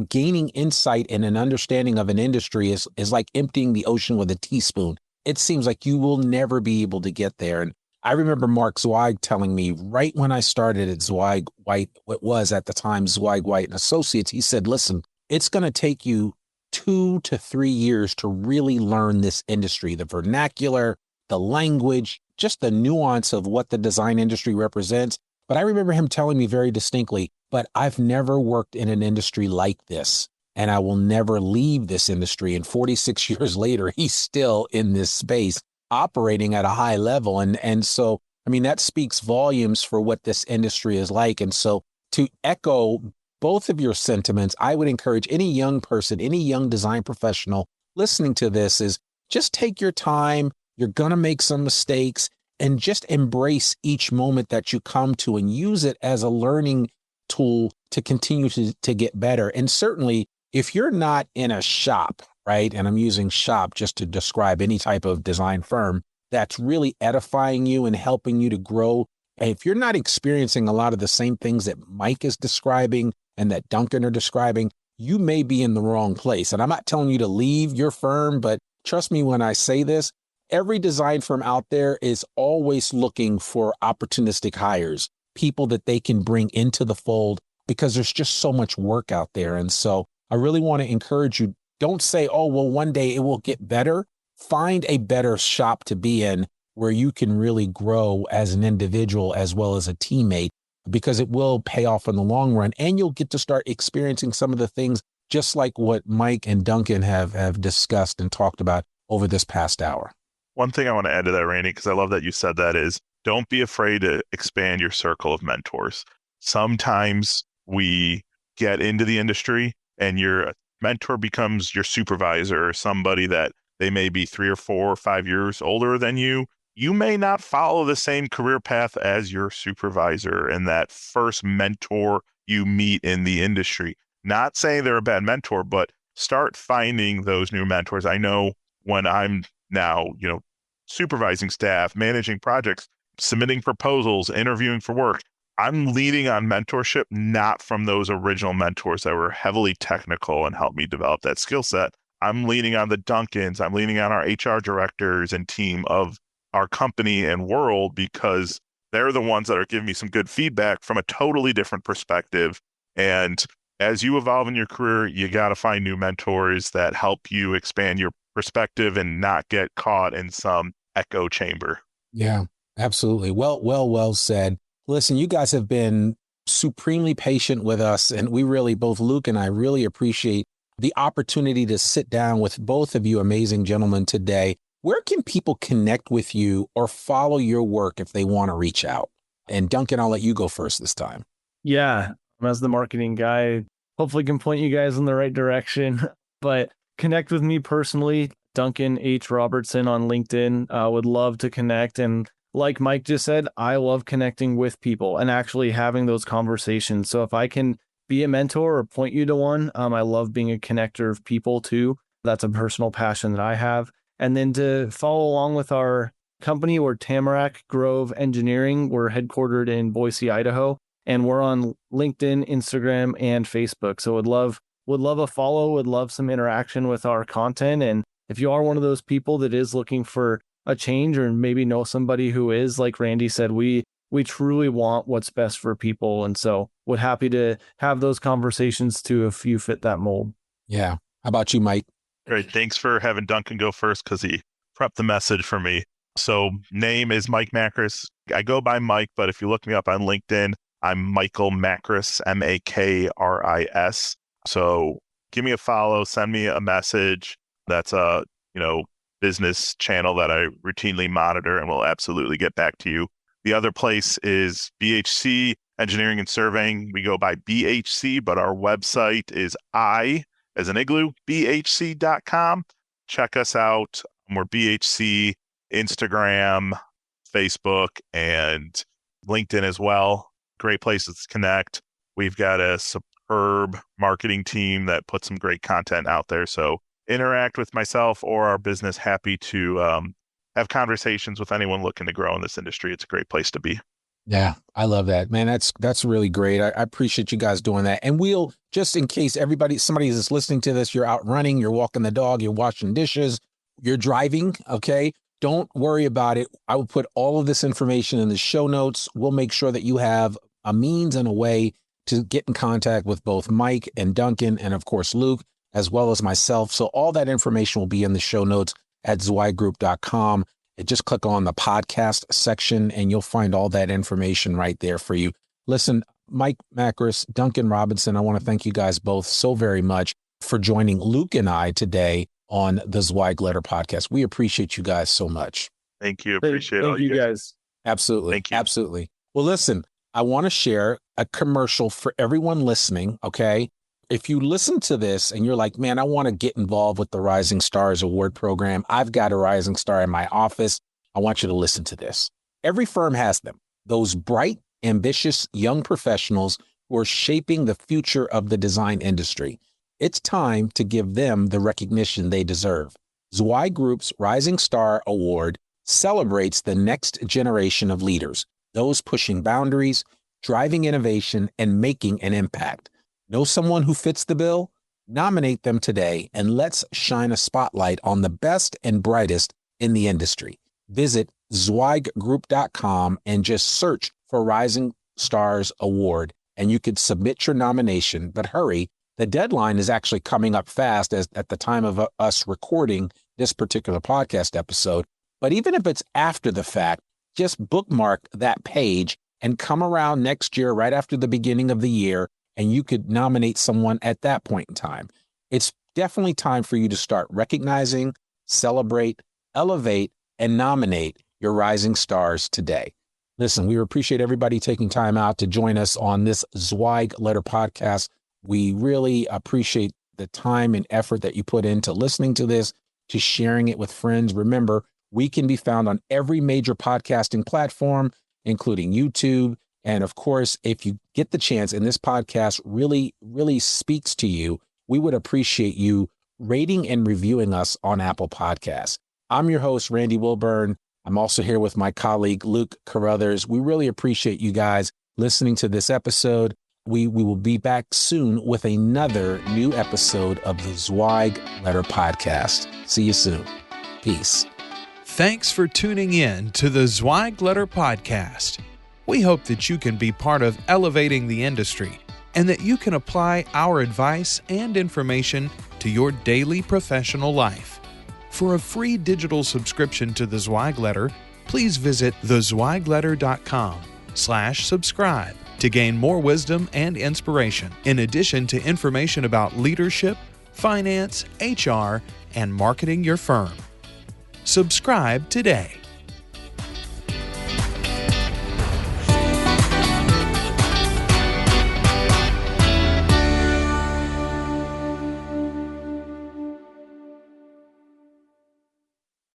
gaining insight and an understanding of an industry is like emptying the ocean with a teaspoon. It seems like you will never be able to get there. And I remember Mark Zweig telling me right when I started at Zweig White, what was at the time Zweig White and Associates, he said, listen, it's going to take you 2 to 3 years to really learn this industry, the vernacular, the language, just the nuance of what the design industry represents. But I remember him telling me very distinctly, but I've never worked in an industry like this, and I will never leave this industry. And 46 years later, he's still in this space operating at a high level. And so, I mean, that speaks volumes for what this industry is like. And so to echo both of your sentiments, I would encourage any young person, any young design professional listening to this is just take your time. You're going to make some mistakes and just embrace each moment that you come to and use it as a learning tool to continue to get better. And certainly if you're not in a shop, right? And I'm using shop just to describe any type of design firm that's really edifying you and helping you to grow. And if you're not experiencing a lot of the same things that Mike is describing and that Duncan are describing, you may be in the wrong place. And I'm not telling you to leave your firm, but trust me when I say this, every design firm out there is always looking for opportunistic hires, people that they can bring into the fold because there's just so much work out there. And so I really want to encourage you, don't say, oh, well, one day it will get better. find a better shop to be in where you can really grow as an individual as well as a teammate, because it will pay off in the long run. And you'll get to start experiencing some of the things just like what Mike and Duncan have discussed and talked about over this past hour. One thing I want to add to that, Randy, because I love that you said that, is don't be afraid to expand your circle of mentors. Sometimes we get into the industry and your mentor becomes your supervisor, or somebody that they may be 3 or 4 or 5 years older than you. You may not follow the same career path as your supervisor and that first mentor you meet in the industry. Not saying they're a bad mentor, but start finding those new mentors. I know when I'm now, supervising staff, managing projects, submitting proposals, interviewing for work, I'm leaning on mentorship, not from those original mentors that were heavily technical and helped me develop that skill set. I'm leaning on the Duncans. I'm leaning on our HR directors and team of our company and world, because they're the ones that are giving me some good feedback from a totally different perspective. And as you evolve in your career, you got to find new mentors that help you expand your perspective and not get caught in some echo chamber. Yeah, absolutely. Well said. Listen, you guys have been supremely patient with us, and we really, both Luke and I, really appreciate the opportunity to sit down with both of you amazing gentlemen today. Where can people connect with you or follow your work if they want to reach out? And Duncan, I'll let you go first this time. Yeah, as the marketing guy, hopefully can point you guys in the right direction. But connect with me personally, Duncan H. Robertson on LinkedIn. Would love to connect. And like Mike just said, I love connecting with people and actually having those conversations. So if I can be a mentor or point you to one, I love being a connector of people too. That's a personal passion that I have. And then to follow along with our company, we're Tamarack Grove Engineering. We're headquartered in Boise, Idaho, and we're on LinkedIn, Instagram, and Facebook. So would love a follow, would love some interaction with our content. And if you are one of those people that is looking for a change, or maybe know somebody who is, like Randy said, we truly want what's best for people. And so would happy to have those conversations too, if you fit that mold. Yeah. How about you, Mike? Great. Thanks for having Duncan go first, because he prepped the message for me. So name is Mike Makris. I go by Mike, but if you look me up on LinkedIn, I'm Michael Makris, Makris. So give me a follow, send me a message. That's a, business channel that I routinely monitor, and will absolutely get back to you. The other place is BHC Engineering and Surveying. We go by BHC, but our website is as an igloo, bhc.com. Check us out. We're BHC, Instagram, Facebook, and LinkedIn as well. Great places to connect. We've got a superb marketing team that puts some great content out there. So interact with myself or our business. Happy to have conversations with anyone looking to grow in this industry. It's a great place to be. Yeah, I love that, man. That's really great. I appreciate you guys doing that. And we'll, just in case somebody is listening to this, you're out running, you're walking the dog, you're washing dishes, you're driving. Okay. Don't worry about it. I will put all of this information in the show notes. We'll make sure that you have a means and a way to get in contact with both Mike and Duncan, and of course, Luke, as well as myself. So all that information will be in the show notes at zweigroup.com. Just click on the podcast section and you'll find all that information right there for you. Listen, Mike Makris, Duncan Robertson, I want to thank you guys both so very much for joining Luke and I today on the Zweig Letter podcast. We appreciate you guys so much. Thank you. Appreciate all you guys. Absolutely. Thank you. Absolutely. Well, listen, I want to share a commercial for everyone listening. Okay. If you listen to this and you're like, man, I want to get involved with the Rising Stars Award program. I've got a Rising Star in my office. I want you to listen to this. Every firm has them. Those bright, ambitious young professionals who are shaping the future of the design industry. It's time to give them the recognition they deserve. Zweig Group's Rising Star Award celebrates the next generation of leaders, those pushing boundaries, driving innovation, and making an impact. Know someone who fits the bill? Nominate them today, and let's shine a spotlight on the best and brightest in the industry. Visit zweiggroup.com and just search for Rising Stars Award, and you could submit your nomination. But hurry, the deadline is actually coming up fast. As at the time of us recording this particular podcast episode. But even if it's after the fact, just bookmark that page and come around next year, right after the beginning of the year, and you could nominate someone at that point in time. It's definitely time for you to start recognizing, celebrate, elevate, and nominate your rising stars today. Listen, we appreciate everybody taking time out to join us on this Zweig Letter podcast. We really appreciate the time and effort that you put into listening to this, to sharing it with friends. Remember, we can be found on every major podcasting platform, including YouTube. And of course, if you get the chance and this podcast really, really speaks to you, we would appreciate you rating and reviewing us on Apple Podcasts. I'm your host, Randy Wilburn. I'm also here with my colleague, Luke Carruthers. We really appreciate you guys listening to this episode. We will be back soon with another new episode of the Zweig Letter Podcast. See you soon. Peace. Thanks for tuning in to the Zweig Letter Podcast. We hope that you can be part of elevating the industry and that you can apply our advice and information to your daily professional life. For a free digital subscription to the Zweig Letter, please visit thezweigletter.com/subscribe to gain more wisdom and inspiration, in addition to information about leadership, finance, HR, and marketing your firm. Subscribe today.